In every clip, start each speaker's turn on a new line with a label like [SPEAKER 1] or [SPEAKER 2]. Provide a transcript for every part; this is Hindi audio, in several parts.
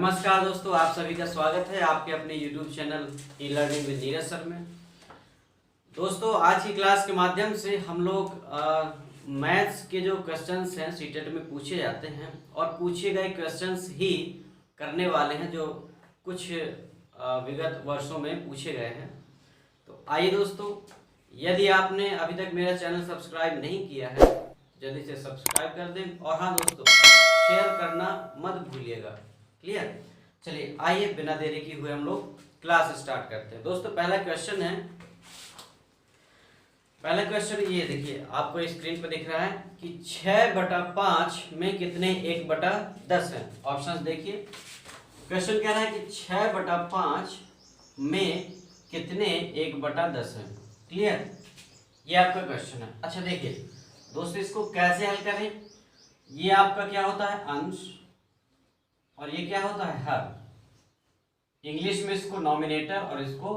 [SPEAKER 1] नमस्कार दोस्तों, आप सभी का स्वागत है आपके अपने YouTube channel e learning with Neeraj sir में। दोस्तों, आज की क्लास के माध्यम से हम लोग मैथ्स के जो क्वेश्चंस हैं सीटेट में पूछे जाते हैं और पूछे गए क्वेश्चंस ही करने वाले हैं जो कुछ विगत वर्षों में पूछे गए हैं। तो आइए दोस्तों, यदि आपने अभी तक मेरा चैनल सब्सक्राइब नहीं किया है जल्दी से सब्सक्राइब कर दें और हाँ दोस्तों, शेयर करना मत भूलिएगा। क्लियर? चलिए आइए बिना देरी की हुए हम लोग क्लास स्टार्ट करते हैं। दोस्तों, पहला क्वेश्चन ये देखिए, आपको स्क्रीन पर दिख रहा है कि 6/5 में कितने 1/10 है। ऑप्शंस देखिए। क्वेश्चन कह रहा है कि 6/5 में कितने 1/10 है। क्लियर? ये आपका क्वेश्चन है। अच्छा देखिए दोस्तों, इसको कैसे हल करें। ये आपका क्या होता है, अंश, और ये क्या होता है, हर। इंग्लिश में इसको नॉमिनेटर और इसको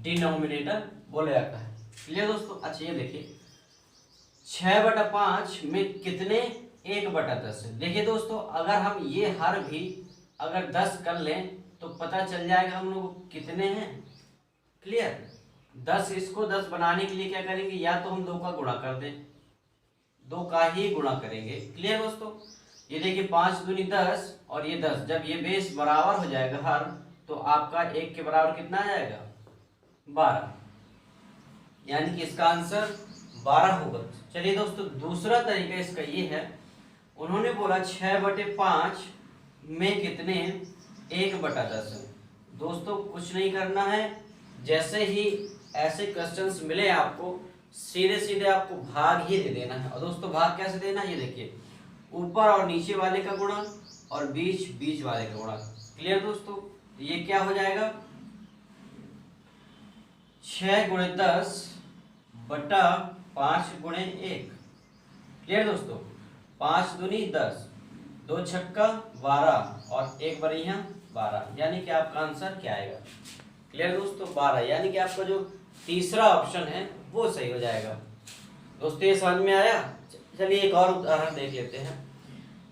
[SPEAKER 1] डिनोमिनेटर बोला जाता है। क्लियर दोस्तों? अच्छा ये देखिए, 6/5 में कितने 1/10 है। देखिए दोस्तों, अगर हम ये हर भी अगर 10 कर लें तो पता चल जाएगा हम लोग कितने हैं। क्लियर? 10 इसको 10 बनाने के लिए क्या करेंगे, या तो हम 2 का गुणा कर दें, 2 का ही गुणा करेंगे। क्लियर दोस्तों? ये देखिए 5 दूनी 10 और ये 10, जब ये बेस बराबर हो जाएगा हर, तो आपका 1 के बराबर कितना आ जाएगा, 12, यानी कि इसका आंसर 12 होगा। चलिए दोस्तों, दूसरा तरीका इसका ये है, उन्होंने बोला 6/5 में कितने 1/10 है। दोस्तों कुछ नहीं करना है, जैसे ही ऐसे क्वेश्चंस मिले आपको सीधे सीधे आपको भाग ही दे देना है। और दोस्तों भाग कैसे देना है, ये देखिए, ऊपर और नीचे वाले का गुणा और बीच वाले का गुणा। क्लियर दोस्तों? ये क्या हो जाएगा, 6 × 10 बटा 5 × 1। क्लियर दोस्तों? 5 दूनी 10, 2 छक्का 12 और 1 बरिया 12, यानी कि आपका आंसर क्या आएगा। क्लियर दोस्तों? 12, यानी कि आपका जो तीसरा ऑप्शन है वो सही हो जाएगा। दोस्तों ये समझ में आया? चलिए एक और उदाहरण देख लेते हैं।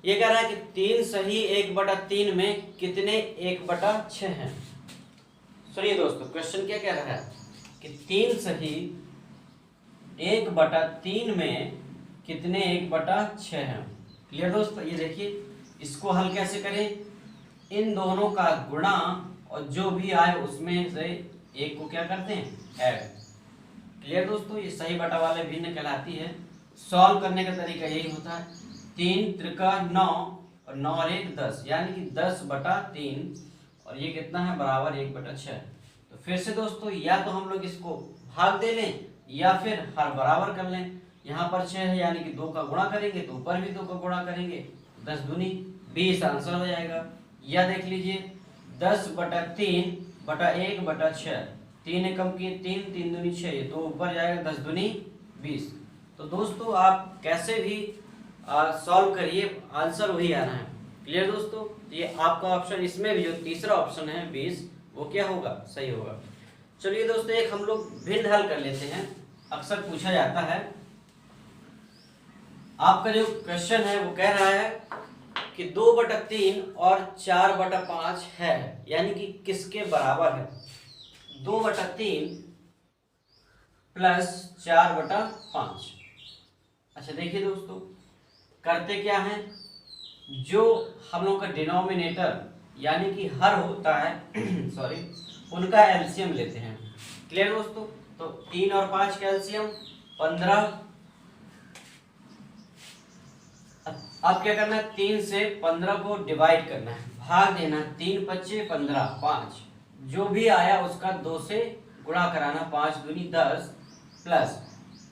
[SPEAKER 1] ये कह रहा है कि 3 सही 1/3 में कितने 1/6 हैं। सुनिए दोस्तों, क्वेश्चन क्या कह रहा है कि 3 सही 1/3 में कितने 1/6 हैं। क्लियर दोस्तों? ये देखिए, इसको हल कैसे करें, इन दोनों का गुणा और जो भी आए उसमें से एक को क्या करते हैं, ऐड। क्लियर दोस्तों? ये सही बटा वाले भिन्न कहलाती है। सॉल्व करने का तरीका यही होता है, 3 त्रिका 9 और 9 और 1 10, यानी कि 10/3 और ये कितना है, बराबर 1/6। तो फिर से दोस्तों, या तो हम लोग इसको भाग दे लें या फिर हर बराबर कर लें। यहाँ पर 6 है, यानी कि 2 का गुणा करेंगे तो ऊपर भी 2 का गुणा करेंगे, 10 दूनी 20 आंसर हो जाएगा। या देख लीजिए, 10/3 बटा 1/6, 3 एकम की 3, 3 दूनी 6, ये 2 ऊपर जाएगा, 10 दूनी 20। तो दोस्तों आप कैसे भी सॉल्व करिए, आंसर वही आना है। क्लियर दोस्तों? ये आपका ऑप्शन, इसमें भी जो तीसरा ऑप्शन है 20, वो क्या होगा, सही होगा। चलिए दोस्तों, एक हम लोग भिन्न हल कर लेते हैं। अक्सर पूछा जाता है, आपका जो क्वेश्चन है वो कह रहा है कि 2/3 और 4/5 है, यानी कि किसके बराबर है। 2/3 प्लस 4/5। अच्छा देखिए दोस्तों, करते क्या है, जो हम लोग का डिनोमिनेटर यानी कि हर होता है सॉरी, उनका एलसीएम लेते हैं। क्लियर दोस्तों? तो 3 और 5 का एलसीएम 15। अब क्या करना है, 3 से 15 को डिवाइड करना है, भाग देना, 3 × 5 = 15, 5 जो भी आया उसका 2 से गुणा कराना, 5 दूनी 10 प्लस,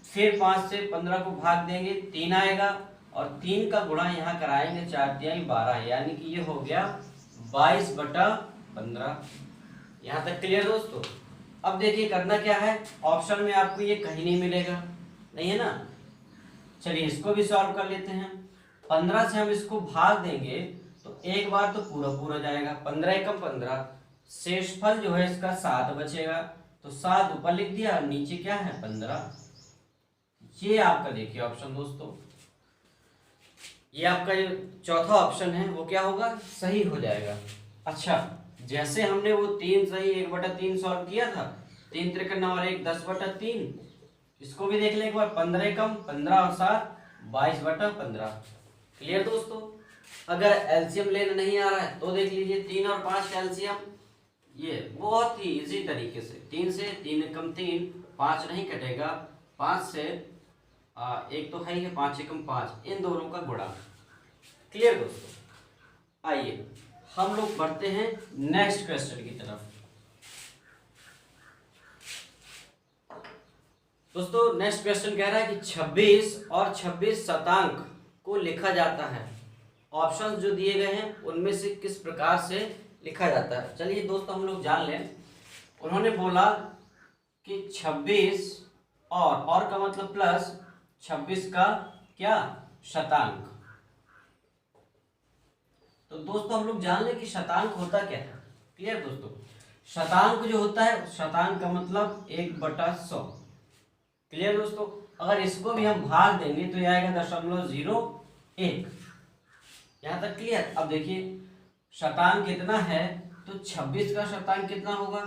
[SPEAKER 1] फिर 5 से 15 को भाग देंगे, 3 आएगा और 3 का गुणा यहाँ कराएंगे, 4 × 3 = 12, यानी कि ये हो गया 22/15। यहाँ तक क्लियर दोस्तों? अब देखिए करना क्या है, ऑप्शन में आपको ये कहीं नहीं मिलेगा, नहीं है ना। चलिए इसको भी सॉल्व कर लेते हैं। 15 से हम इसको भाग देंगे तो एक बार तो पूरा जाएगा, 15 एकम 15, शेषफल जो है इसका 7 बचेगा, तो 7 ऊपर लिख दिया, नीचे क्या है 15। ये आपका देखिए ऑप्शन दोस्तों, ये आपका जो चौथा ऑप्शन है वो क्या होगा, सही हो जाएगा। अच्छा, जैसे हमने वो 3 सही 1/3 सॉल्व किया था, 3 त्रिक 9 और 1 10/3, इसको भी देख लें एक बार। 15 कम 15 और 7 22/15। क्लियर दोस्तों। अगर एलसीएम लेना नहीं आ रहा है तो देख लीजिए 3 और 5 का एलसीएम, ये बहुत ही इजी तरीके से 3 से 3 कम 3, 5 नहीं कटेगा, 5 से एक तो है ही 5 कम 5, इन दोनों का गुणा। क्लियर दोस्तों। आइए हम लोग बढ़ते हैं नेक्स्ट क्वेश्चन की तरफ। दोस्तों नेक्स्ट क्वेश्चन कह रहा है कि 26 और 26 शतांक को लिखा जाता है। ऑप्शंस जो दिए गए हैं उनमें से किस प्रकार से लिखा जाता है। चलिए दोस्तों हम लोग जान लें। उन्होंने बोला कि 26 और का मतलब प्लस 26 का क्या शतांक। तो दोस्तों हम लोग जान लें कि शतांक होता क्या है। क्लियर दोस्तों। शतांक जो होता है, शतांक का मतलब 1/100। क्लियर दोस्तों। अगर इसको भी हम भाग देंगे तो यह आएगा 0.01। यहां तक क्लियर। अब देखिए शतांक कितना है, तो 26 का शतांक कितना होगा,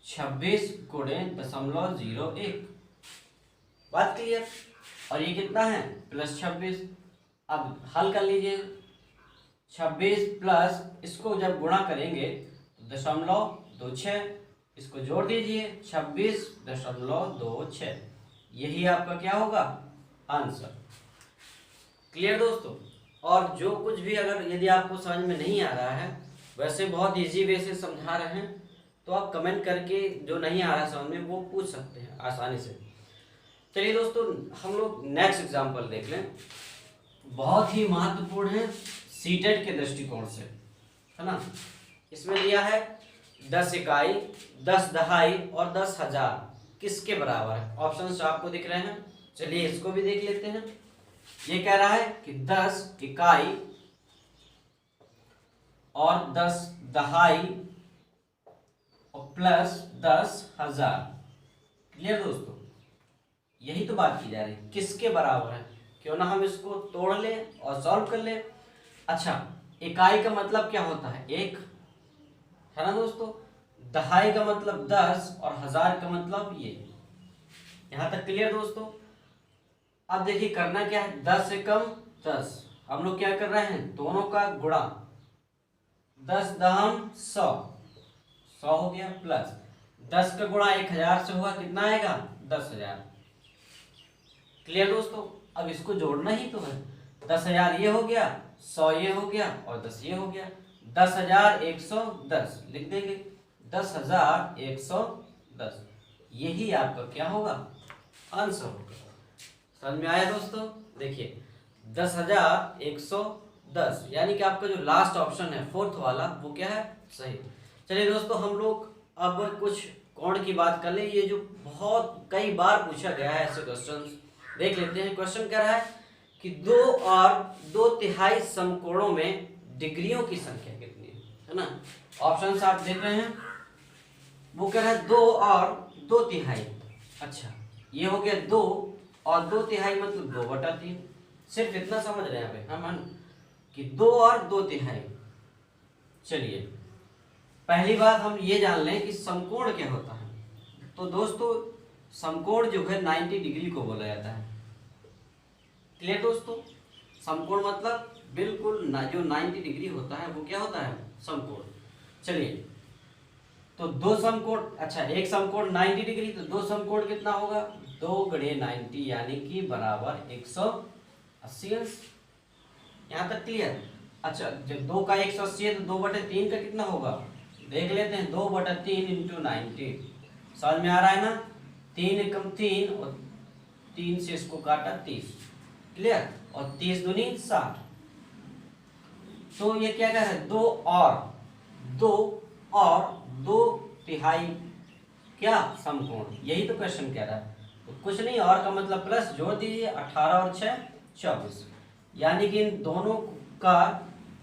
[SPEAKER 1] 26 गुणे 0.01। बात क्लियर। और ये कितना है, +26। अब हल कर लीजिए। 26 प्लस इसको जब गुणा करेंगे तो 0.26, इसको जोड़ दीजिए 26.26, यही आपका क्या होगा आंसर। क्लियर दोस्तों। और जो कुछ भी अगर यदि आपको समझ में नहीं आ रहा है, वैसे बहुत इजी वे से समझा रहे हैं, तो आप कमेंट करके जो नहीं आ रहा समझ में वो पूछ सकते हैं आसानी से। चलिए दोस्तों हम लोग नेक्स्ट एग्जांपल देख लें। बहुत ही महत्वपूर्ण है सीटेट के दृष्टिकोण से, है ना। इसमें दिया है 10 इकाई, 10 दहाई और 10,000 किसके बराबर है। ऑप्शंस आपको दिख रहे हैं। चलिए इसको भी देख लेते हैं। ये कह रहा है कि 10 इकाई और 10 दहाई और प्लस 10,000। क्लियर दोस्तों। यही तो बात की जा रही है, किसके बराबर है। क्यों ना हम इसको तोड़ लें और सॉल्व कर लें। अच्छा, इकाई का मतलब क्या होता है, 1, है ना दोस्तों। दहाई का मतलब 10 और 1000 का मतलब ये। यहां तक क्लियर दोस्तों। अब देखिए करना क्या है, 10 से कम 10, हम लोग क्या कर रहे हैं, दोनों का गुणा। 10 दहम 100, 100 हो गया, प्लस 10 का गुणा 1000 से हुआ, कितना आएगा 10,000। क्लियर दोस्तों। अब इसको जोड़ना ही तो है। 10,000 ये हो गया, 100 ये हो गया और 10 ये हो गया। 10,110 लिख देंगे, 10,110, यही आपका क्या होगा आंसर होगा। समझ में आया दोस्तों। देखिए 10,110 यानी कि आपका जो लास्ट ऑप्शन है फोर्थ वाला वो क्या है, सही। चलिए दोस्तों हम लोग अब कुछ कोण की बात कर ले। ये जो बहुत कई बार पूछा गया है ऐसे क्वेश्चंस, देख लेते हैं। क्वेश्चन कह रहा है कि 2 और 2/3 समकोणों में डिग्रियों की संख्या कितनी है ना। ऑप्शंस आप देख रहे हैं। वो कह रहा है 2 और 2/3। अच्छा, ये हो गया 2 और 2/3 मतलब 2/3। सिर्फ इतना समझ रहे हैं यहाँ पे हम कि 2 और 2/3। चलिए पहली बात हम ये जान लें कि समकोण क्या होता है। तो दोस्तों समकोण जो है 90 डिग्री को बोला जाता है। क्लियर दोस्तों। समकोण मतलब बिल्कुल जो 90 डिग्री होता है वो क्या होता है, समकोण। चलिए तो दो समकोण, अच्छा एक समकोण 90 डिग्री, तो दो समकोण कितना होगा, 2 × 90 यानी कि बराबर 180 अंश। यहाँ तक क्लियर। अच्छा जब 2 का 180 है तो 2/3 का कितना होगा, देख लेते हैं। 2/3 × 90, समझ में आ रहा है ना। 3 कम 3 और 3 से इसको काटा 30। क्लियर। और 30 दूनी 60। तो ये क्या कह रहा है, 2 और 2/3 क्या समकोण, यही तो क्वेश्चन कह रहा है। तो कुछ नहीं, और का मतलब प्लस, जोड़ दीजिए 18 और 6 24, यानी कि इन दोनों का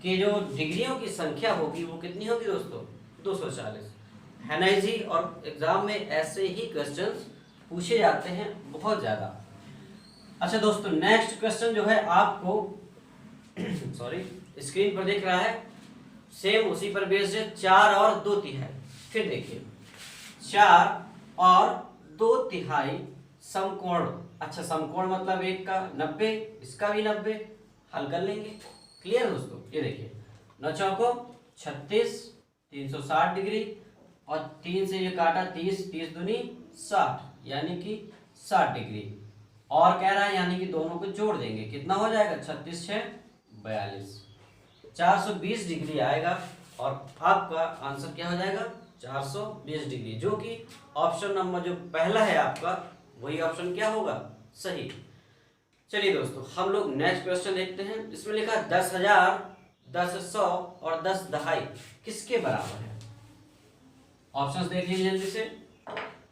[SPEAKER 1] के जो डिग्रियों की संख्या होगी वो कितनी होगी दोस्तों, 240। है ना जी। और एग्जाम में ऐसे ही क्वेश्चंस पूछे जाते हैं बहुत ज्यादा। अच्छा दोस्तों नेक्स्ट क्वेश्चन जो है आपको सॉरी स्क्रीन पर दिख रहा है सेम उसी पर बेस्ड है, 4 और 2/3। फिर देखिए 4 और 2/3 समकोण। अच्छा समकोण मतलब एक का 90, इसका भी 90, हल कर लेंगे। क्लियर दोस्तों, ये देखिए 9 चौको 36, 360 डिग्री, और 3 से ये काटा 30, 30 दूनी 60, यानी कि 60 डिग्री। और कह रहा है यानी कि दोनों को जोड़ देंगे, कितना हो जाएगा, 36 6 42, 420 डिग्री आएगा। और आपका आंसर क्या हो जाएगा, 420 डिग्री, जो कि ऑप्शन नंबर जो पहला है आपका, वही ऑप्शन क्या होगा, सही। चलिए दोस्तों, हम लोग नेक्स्ट क्वेश्चन देखते हैं। इसमें लिखा 10,000, 10 100 और 10 दहाई किसके बराबर है। ऑप्शंस देख लीजिए जल्दी से।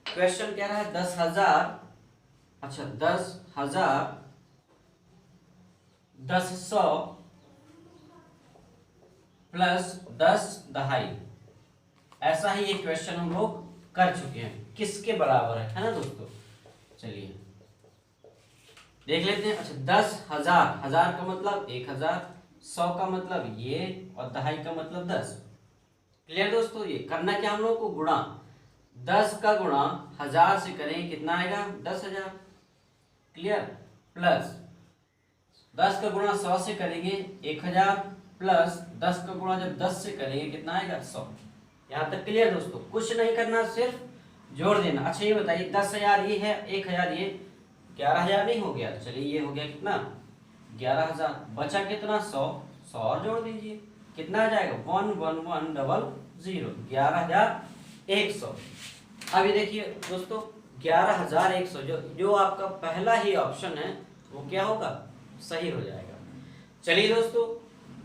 [SPEAKER 1] क्वेश्चन क्या रहा है, 10,000, अच्छा 10,000, 10 100 प्लस 10 दहाई। ऐसा ही एक क्वेश्चन हम लोग कर चुके हैं, किसके बराबर है ना दोस्तों। चलिए देख लेते हैं। अच्छा 10,000, 1000 का मतलब 1000, 100 का मतलब ये, और दहाई का मतलब 10। क्लियर दोस्तों, ये करना क्या हम लोग को, गुणा 10 का गुणा 1000 से करें कितना आएगा, 10,000। क्लियर, प्लस 10 का गुणा 100 से करेंगे 1000, प्लस 10 का गुणा जब 10 से करेंगे कितना आएगा, 100। यहाँ तक क्लियर दोस्तों, कुछ नहीं करना, सिर्फ जोड़ देना। अच्छा ये बताइए 10,000 ये है, 1000 ये, 11,000 नहीं हो गया। चलिए ये हो गया कितना, 11,000, बचा कितना, 100, 100 और जोड़ दीजिए, कितना आ जाएगा, 11100, 11,100। अभी देखिए दोस्तों 11,100 जो आपका पहला ही ऑप्शन है वो क्या होगा, सही हो जाएगा। चलिए दोस्तों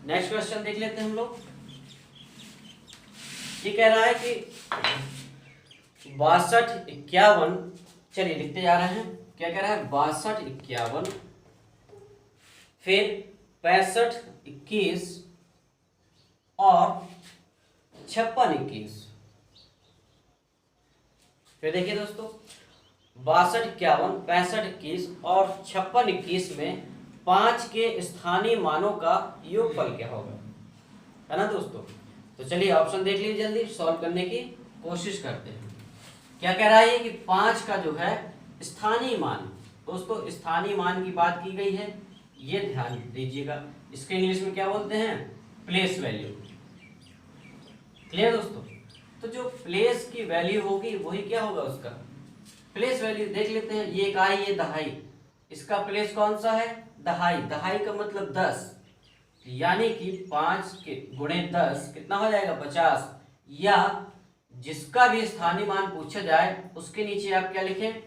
[SPEAKER 1] नेक्स्ट क्वेश्चन देख लेते हैं हम लोग। ये कह रहा है कि 62 51, चलिए लिखते जा रहे हैं। क्या कह रहा है, 62 51, फिर 65 21 और 56 21। फिर देखिए दोस्तों 62 51, 65 21 और 56 21 में 5 के स्थानीय मानों का योगफल क्या होगा, है ना दोस्तों। तो चलिए ऑप्शन देख लीजिए, जल्दी सॉल्व करने की कोशिश करते हैं। क्या कह रहा है कि 5 का जो है स्थानीय मान, दोस्तों स्थानीय मान की बात की गई है, ये ध्यान दीजिएगा। इसके इंग्लिश में क्या बोलते हैं, प्लेस वैल्यू। क्लियर दोस्तों, तो जो प्लेस की वैल्यू होगी वही क्या होगा, उसका प्लेस वैल्यू। देख लेते हैं, ये इकाई, ये दहाई, इसका प्लेस कौन सा है, दहाई। दहाई का मतलब 10, यानी कि 5 के गुणे 10 कितना हो जाएगा, 50। या जिसका भी स्थानीय मान पूछा जाए उसके नीचे आप क्या लिखें,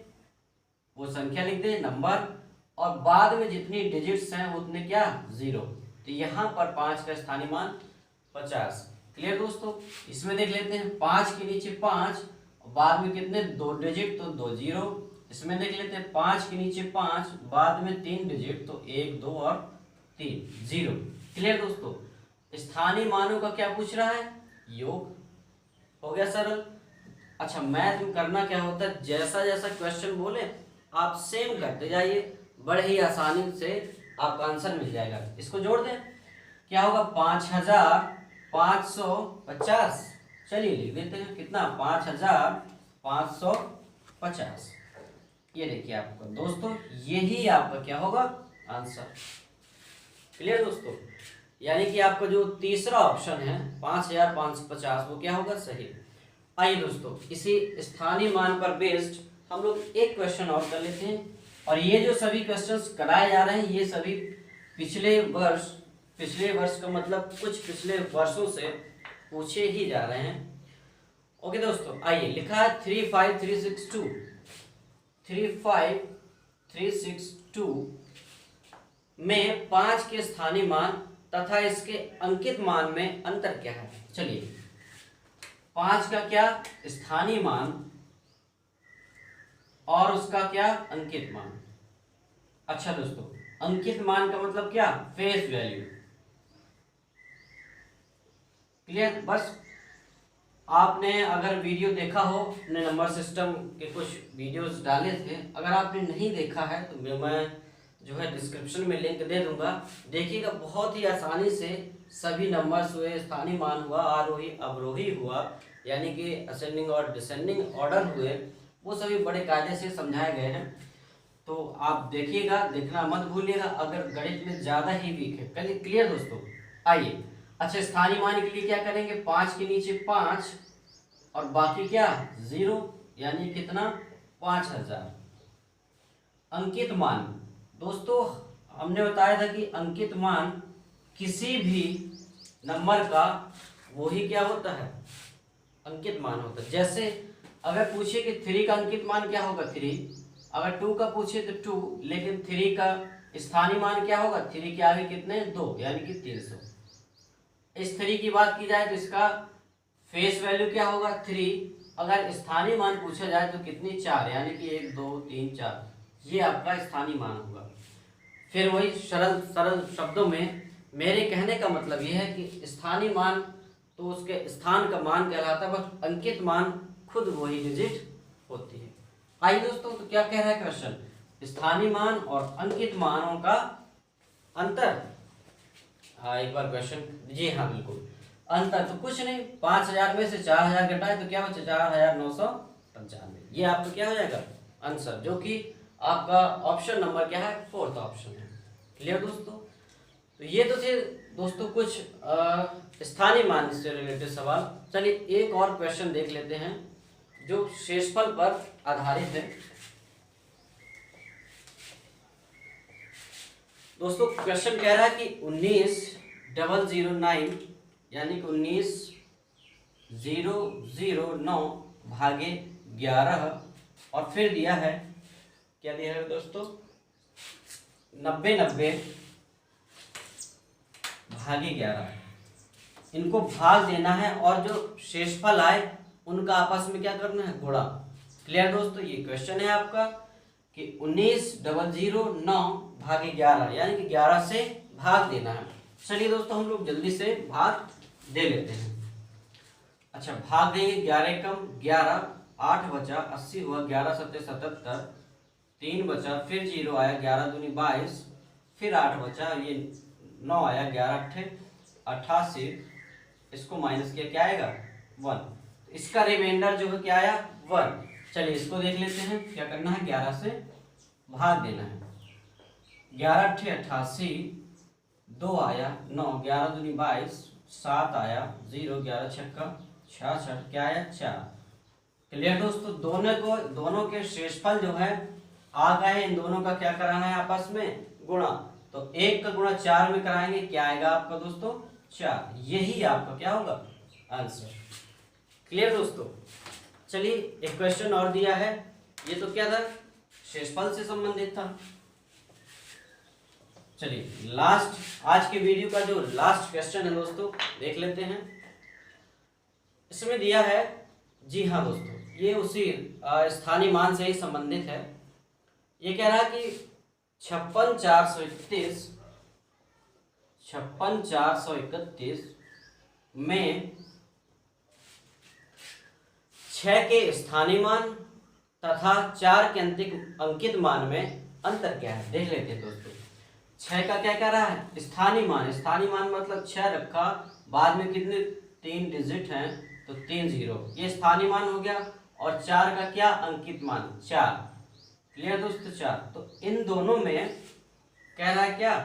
[SPEAKER 1] वो संख्या लिख दें, नंबर, और बाद में जितनी डिजिट्स हैं उतने क्या, 0। तो यहाँ पर 5 का स्थानीय मान 50। क्लियर दोस्तों, इसमें देख लेते हैं 5 के नीचे 5, बाद में कितने, 2 डिजिट, तो 2 0। इसमें देख लेते हैं 5 के नीचे 5, बाद में 3 डिजिट, तो 1 2 और 3 0। क्लियर दोस्तों, स्थानीय मानों का क्या पूछ रहा है, योग। हो गया सरल। अच्छा मैथ में करना क्या होता है, जैसा जैसा क्वेश्चन बोले आप सेम करते जाइए, बड़े ही आसानी से आपका आंसर मिल जाएगा। इसको जोड़ दें, क्या होगा, 5,550। चलिए लिख देते हैं, कितना, 5,550। ये देखिए आपका दोस्तों, यही आपका क्या होगा, आंसर। क्लियर दोस्तों, यानी कि आपका जो तीसरा ऑप्शन है 5,550 वो क्या होगा, सही। आइए दोस्तों, इसी स्थानीय मान पर बेस्ड हम लोग एक क्वेश्चन और कर लेते हैं। और ये जो सभी क्वेश्चंस कराए जा रहे हैं ये सभी पिछले वर्ष का मतलब कुछ पिछले वर्षों से पूछे ही जा रहे हैं। ओके दोस्तों, आइए लिखा है 35362 में 5 के स्थानीय मान तथा इसके अंकित मान में अंतर क्या है। चलिए 5 का क्या स्थानीय मान और उसका क्या अंकित मान। अच्छा दोस्तों, अंकित मान का मतलब क्या, फेस वैल्यू। क्लियर, बस आपने अगर वीडियो देखा हो, अपने नंबर सिस्टम के कुछ वीडियोस डाले थे, अगर आपने नहीं देखा है तो मैं जो है डिस्क्रिप्शन में लिंक दे दूंगा। देखिएगा बहुत ही आसानी से सभी नंबर्स हुए, स्थानीय मान हुआ, आरोही अवरोही हुआ, यानी कि असेंडिंग और डिसेंडिंग ऑर्डर हुए, वो सभी बड़े कायदे से समझाए गए हैं। तो आप देखिएगा, देखना मत भूलिएगा। अगर गणित में ज़्यादा ही वीक है, क्लियर दोस्तों? आइए, अच्छा स्थानीय मान के लिए क्या करेंगे, 5 के नीचे 5 और बाकी क्या 0, यानी कितना 5000। अंकित मान दोस्तों, हमने बताया था कि अंकित मान किसी भी नंबर का वही क्या होता है, अंकित मान होता है। जैसे अगर पूछे कि 3 का अंकित मान क्या होगा 3, अगर 2 का पूछे तो 2, लेकिन 3 का स्थानीय मान क्या होगा, 3 के आगे कितने 2, यानी कि 300। इस 3 की बात की जाए तो इसका फेस वैल्यू क्या होगा 3, अगर स्थानीय मान पूछा जाए तो कितनी 4, यानी कि 1 2 3 4, ये आपका स्थानीय मान होगा। फिर वही सरल सरल शब्दों में मेरे कहने का मतलब ये है कि स्थानीय मान तो उसके स्थान का मान कहलाता है, बस अंकित मान खुद वही डिजिट होती है। आइए दोस्तों, तो क्या कह रहा है क्वेश्चन, स्थानीय मान और अंकित मानों का अंतर। हाँ, एक बार क्वेश्चन, जी हाँ बिल्कुल, अंतर तो कुछ नहीं, 5000 में से 4000 घटाए तो क्या बचे 4995, ये आपका क्या हो जाएगा आंसर, जो कि आपका ऑप्शन नंबर क्या है 4th ऑप्शन है। क्लियर दोस्तों? तो ये तो थे दोस्तों कुछ स्थानीय मान से रिलेटेड सवाल। चलिए एक और क्वेश्चन देख लेते हैं जो शेषफल पर आधारित है। दोस्तों क्वेश्चन कह रहा है कि 19,009 यानी कि 19,009 भागे 11 और फिर दिया है, क्या दिया है दोस्तों 90 भागे 11, इनको भाग देना है और जो शेषफल आए उनका आपस में क्या करना है, गुणा। क्लियर दोस्तों? ये क्वेश्चन है आपका कि 19,009 भागे 11, यानी कि 11 से भाग देना है। चलिए दोस्तों हम लोग जल्दी से भाग दे लेते हैं। अच्छा, भाग देंगे 11 कम 11, 8 बचा, 80 हुआ, 11 सत्ते 77, 3 बचा, फिर 0 आया, 11 दूनी 22, फिर 8 बचा, ये 9 आया, 11 अट्ठे 88, इसको माइनस किया क्या आएगा 1, इसका रिमाइंडर जो है क्या आया 1। चलिए इसको देख लेते हैं, क्या करना है 11 से भाग देना है। 11 अट्ठे 88, 2 आया, 9, 11 दूनी 22, 7 आया, 0, 11 छक्का 66, क्या आया 4। क्लियर दोस्तों? दोनों के शेषफल जो है आ गए, इन दोनों का क्या कराना है आपस में गुणा। तो 1 का गुणा 4 में कराएंगे, क्या आएगा आपका दोस्तों 4, यही आपका क्या होगा आंसर। क्लियर दोस्तों? चलिए एक क्वेश्चन और दिया है, ये तो क्या था शेषफल से संबंधित था। चलिए लास्ट आज के वीडियो का जो लास्ट क्वेश्चन है दोस्तों देख लेते हैं। इसमें दिया है, जी हाँ दोस्तों, ये उसी स्थानीय मान से ही संबंधित है। ये कह रहा है कि 56,431 में 6 के स्थानीय मान तथा 4 के अंकित मान में अंतर क्या है, देख लेते हैं दोस्तों। 6 का क्या कह रहा है स्थानीय मान, स्थानीय मान मतलब 6 रखा, बाद में कितने 3 डिजिट हैं तो 3 0, ये स्थानीय मान हो गया। और 4 का क्या अंकित मान 4। क्लियर दोस्तों? 4, तो इन दोनों में कह रहा है क्या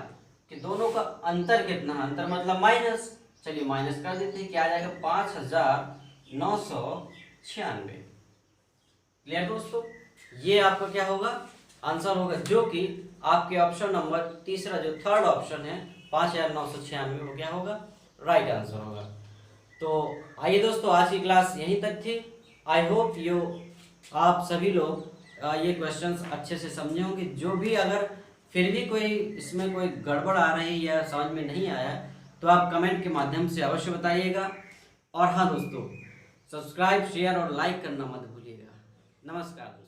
[SPEAKER 1] कि दोनों का अंतर कितना है, अंतर मतलब माइनस। चलिए माइनस कर देते हैं, क्या आ जाएगा 5,996। क्लियर दोस्तों? ये आपका क्या होगा आंसर होगा, जो कि आपके ऑप्शन नंबर तीसरा जो 3rd ऑप्शन है 5,996 वो क्या होगा राइट आंसर होगा। तो आइए दोस्तों आज की क्लास यहीं तक थी। आई होप आप सभी लोग ये क्वेश्चंस अच्छे से समझे होंगे। जो भी अगर फिर भी कोई इसमें कोई गड़बड़ आ रही है या समझ में नहीं आया तो आप कमेंट के माध्यम से अवश्य बताइएगा। और हाँ दोस्तों, सब्सक्राइब शेयर और लाइक करना मत भूलिएगा। नमस्कार।